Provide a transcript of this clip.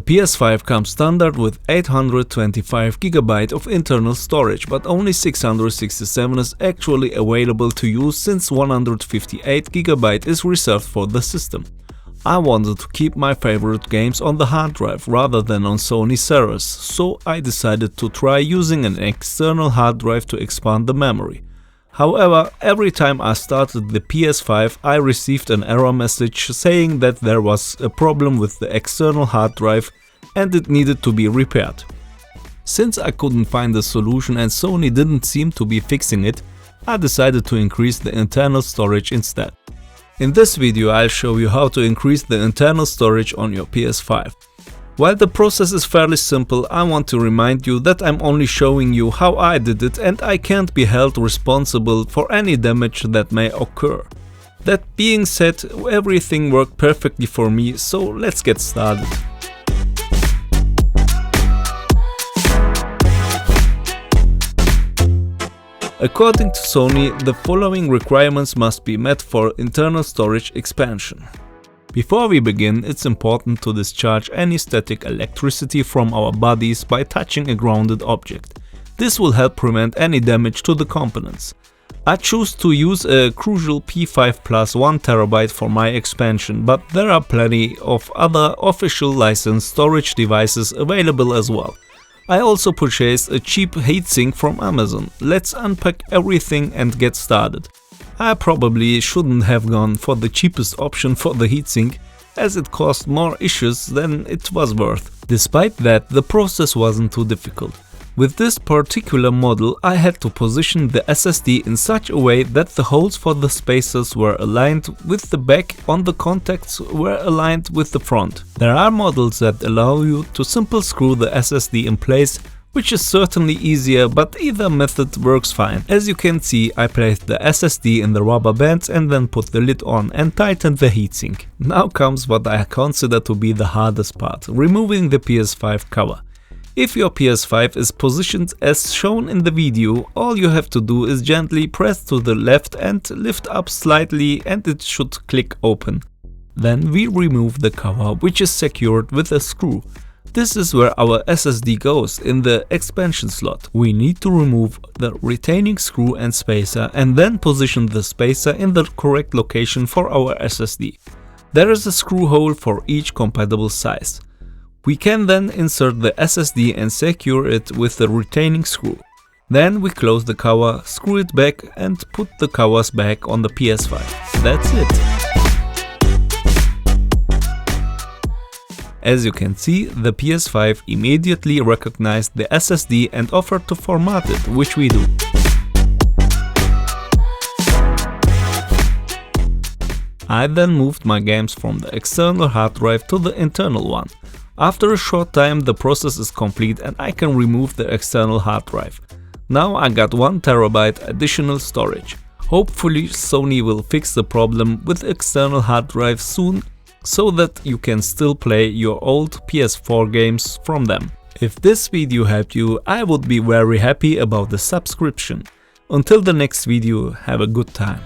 PS5 comes standard with 825GB of internal storage, but only 667 is actually available to use since 158GB is reserved for the system. I wanted to keep my favorite games on the hard drive rather than on Sony servers, so I decided to try using an external hard drive to expand the memory. However, every time I started the PS5, I received an error message saying that there was a problem with the external hard drive and it needed to be repaired. Since I couldn't find a solution and Sony didn't seem to be fixing it, I decided to increase the internal storage instead. In this video I'll show you how to increase the internal storage on your PS5. While the process is fairly simple, I want to remind you that I'm only showing you how I did it and I can't be held responsible for any damage that may occur. That being said, everything worked perfectly for me, so let's get started. According to Sony, the following requirements must be met for internal storage expansion. Before we begin, it's important to discharge any static electricity from our bodies by touching a grounded object. This will help prevent any damage to the components. I choose to use a Crucial P5 Plus 1TB for my expansion, but there are plenty of other official licensed storage devices available as well. I also purchased a cheap heatsink from Amazon. Let's unpack everything and get started. I probably shouldn't have gone for the cheapest option for the heatsink, as it caused more issues than it was worth. Despite that, the process wasn't too difficult. With this particular model, I had to position the SSD in such a way that the holes for the spacers were aligned with the back and the contacts were aligned with the front. There are models that allow you to simply screw the SSD in place, which is certainly easier, but either method works fine. As you can see, I placed the SSD in the rubber bands and then put the lid on and tightened the heatsink. Now comes what I consider to be the hardest part: removing the PS5 cover. If your PS5 is positioned as shown in the video, all you have to do is gently press to the left and lift up slightly and it should click open. Then we remove the cover, which is secured with a screw. This is where our SSD goes, in the expansion slot. We need to remove the retaining screw and spacer and then position the spacer in the correct location for our SSD. There is a screw hole for each compatible size. We can then insert the SSD and secure it with the retaining screw. Then we close the cover, screw it back and put the covers back on the PS5. That's it. As you can see, the PS5 immediately recognized the SSD and offered to format it, which we do. I then moved my games from the external hard drive to the internal one. After a short time the process is complete and I can remove the external hard drive. Now I got 1TB additional storage. Hopefully Sony will fix the problem with external hard drive soon, so that you can still play your old PS4 games from them. If this video helped you, I would be very happy about the subscription. Until the next video, have a good time.